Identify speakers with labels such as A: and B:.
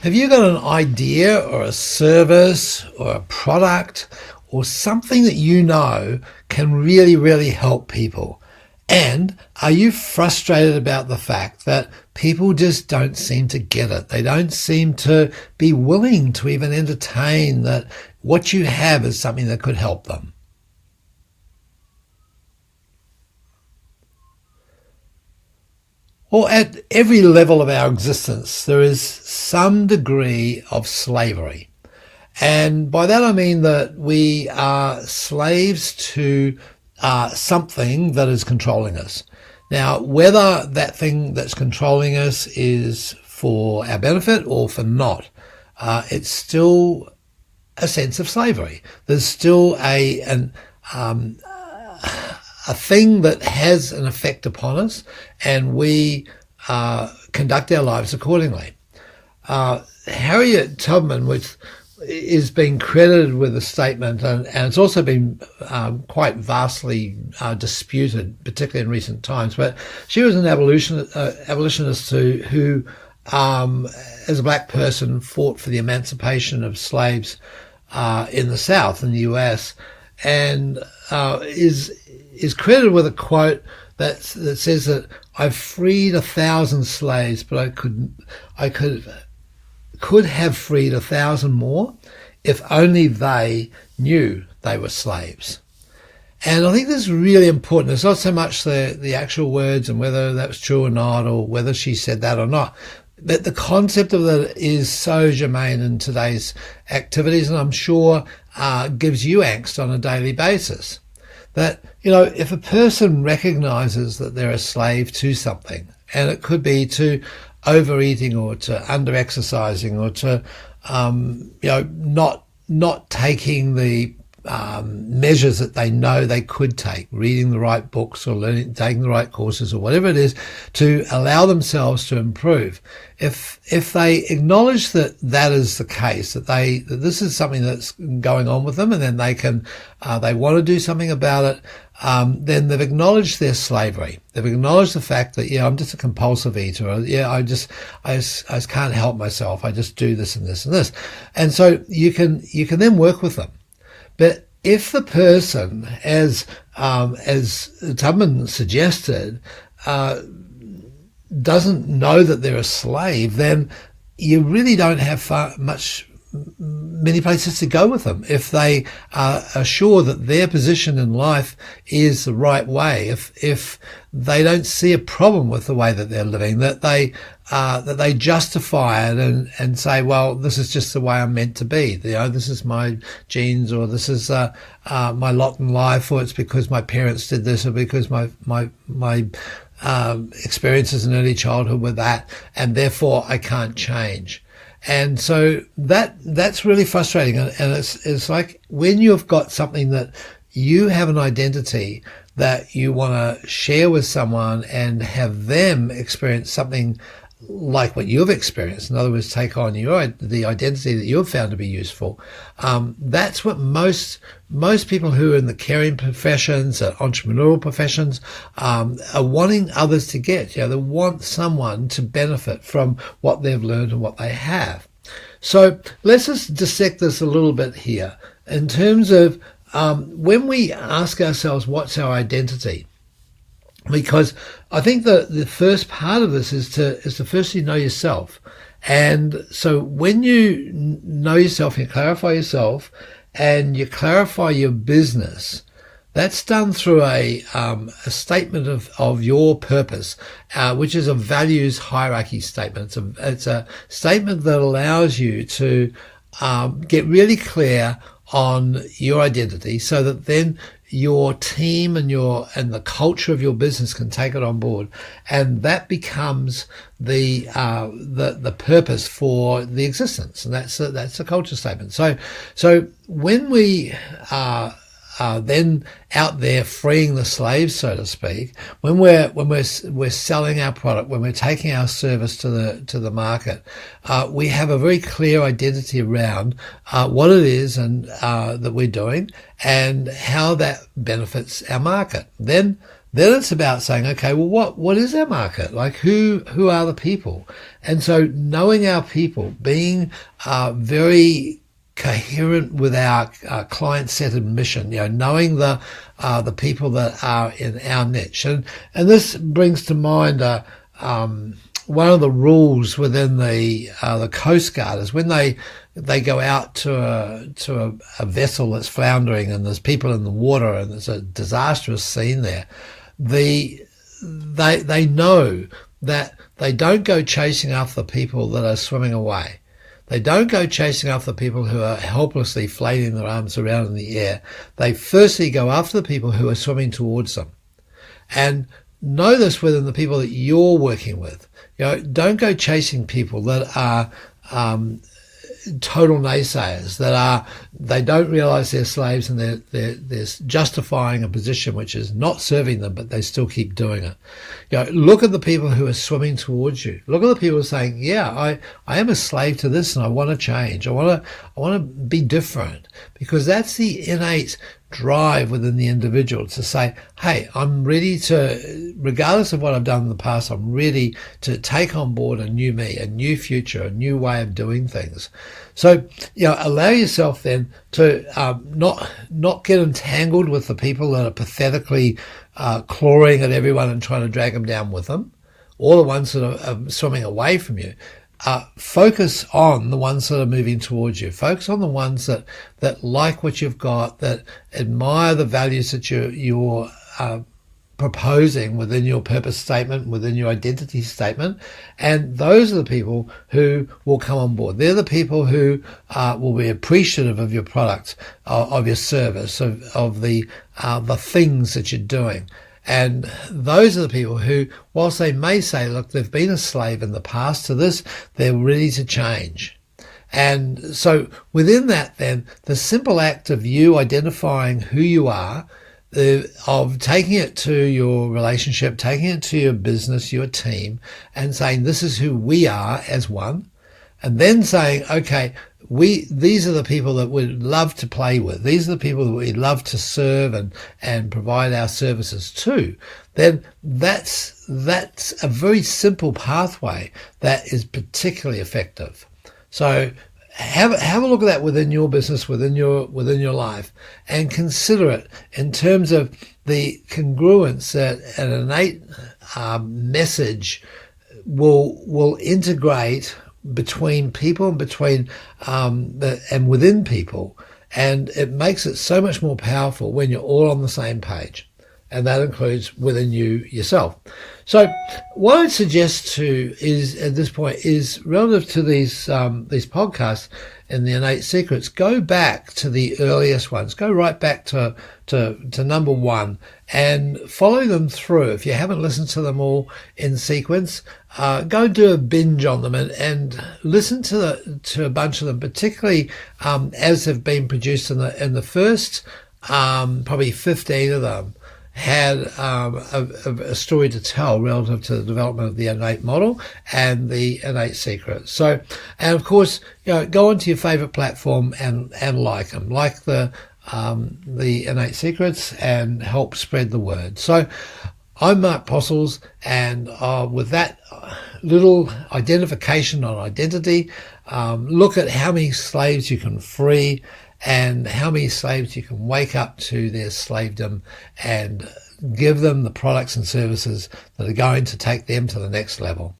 A: Have you got an idea or a service or a product or something that you know can really, really help people? And are you frustrated about the fact that people just don't seem to get it? They don't seem to be willing to even entertain that what you have is something that could help them. Well, at every level of our existence, there is some degree of slavery. And by that I mean that we are slaves to something that is controlling us. Now, whether that thing that's controlling us is for our benefit or for not, it's still a sense of slavery. There's still a thing that has an effect upon us, and we conduct our lives accordingly. Harriet Tubman is being credited with a statement, and it's also been quite vastly disputed, particularly in recent times. But she was an abolitionist who, as a black person, fought for the emancipation of slaves in the South, in the US, and is credited with a quote that says that I've freed 1,000 slaves, but I could have freed 1,000 more if only they knew they were slaves. And I think this is really important. It's not so much the actual words and whether that's true or not, or whether she said that or not, but the concept of that is so germane in today's activities, and I'm sure gives you angst on a daily basis. That, if a person recognizes that they're a slave to something, and it could be to overeating or to under-exercising or to, not taking the measures that they know they could take, reading the right books or taking the right courses or whatever it is to allow themselves to improve. If they acknowledge that that is the case, that this is something that's going on with them, and then they want to do something about it, then they've acknowledged their slavery. They've acknowledged the fact that, I'm just a compulsive eater. Or, I just can't help myself. I just do this and this and this. And so you can then work with them. But if the person, as Tubman suggested, doesn't know that they're a slave, then you really don't have many places to go with them. If they are sure that their position in life is the right way, if they don't see a problem with the way that they're living, that they justify it and say, well, this is just the way I'm meant to be. This is my genes, or this is my lot in life, or it's because my parents did this, or because my experiences in early childhood were that, and therefore I can't change. And so that's really frustrating. And it's like when you've got something that you have an identity that you want to share with someone and have them experience something like what you've experienced, in other words, take on the identity that you've found to be useful. That's what most people who are in the caring professions, entrepreneurial professions, are wanting others to get. They want someone to benefit from what they've learned and what they have. So let's just dissect this a little bit here in terms of when we ask ourselves, what's our identity? Because I think that the first part of this is to firstly know yourself. And so when you know yourself, you clarify yourself and you clarify your business, that's done through a statement of your purpose, which is a values hierarchy statement. It's a statement that allows you to get really clear on your identity, so that then your team and the culture of your business can take it on board, and that becomes the purpose for the existence, and that's a culture statement. So when we are then out there freeing the slaves, so to speak, when we're selling our product, when we're taking our service to the market, we have a very clear identity around what it is and that we're doing and how that benefits our market. Then Then it's about saying, okay, well, what is our market? Like, who are the people? And so knowing our people, being very coherent with our client-centered mission, knowing the people that are in our niche. And this brings to mind one of the rules within the Coast Guard is when they go out to a vessel that's floundering and there's people in the water and there's a disastrous scene there. They know that they don't go chasing after the people that are swimming away. They don't go chasing after the people who are helplessly flailing their arms around in the air. They firstly go after the people who are swimming towards them. And know this within the people that you're working with. Don't go chasing people that are total naysayers, they don't realize they're slaves and they're justifying a position which is not serving them, but they still keep doing it. Look at the people who are swimming towards you. Look at the people who are saying, yeah, I am a slave to this and I want to change. I want to be different, because that's the innate drive within the individual to say, hey, I'm ready to, regardless of what I've done in the past, I'm ready to take on board a new me, a new future, a new way of doing things. So, allow yourself then to not get entangled with the people that are pathetically clawing at everyone and trying to drag them down with them, or the ones that are swimming away from you. Focus on the ones that are moving towards you. Focus on the ones that like what you've got, that admire the values that you're proposing within your purpose statement, within your identity statement. And those are the people who will come on board. They're the people who will be appreciative of your product, of your service, of the things that you're doing. And those are the people who, whilst they may say, look, they've been a slave in the past to this, they're ready to change. And so within that, then, the simple act of you identifying who you are, of taking it to your relationship, taking it to your business, your team, and saying, this is who we are as one, and then saying, okay, these are the people that we'd love to play with. These are the people that we'd love to serve and provide our services to. Then that's a very simple pathway that is particularly effective. So have a look at that within your business, within your life, and consider it in terms of the congruence that an innate message will integrate between people and between and within people, and it makes it so much more powerful when you're all on the same page, and that includes within you yourself. So what I'd suggest is at this point is relative to these podcasts in the Innate Secrets, go back to the earliest ones, go right back to number one and follow them through. If you haven't listened to them all in sequence, go do a binge on them and listen to a bunch of them, particularly as they've been produced in the first probably 15 of them had a story to tell relative to the development of the innate model and the innate secrets. So, and of course, go onto your favorite platform and like them, like the innate secrets, and help spread the word. So I'm Mark Postles, and with that little identification on identity, look at how many slaves you can free and how many slaves you can wake up to their slavedom and give them the products and services that are going to take them to the next level.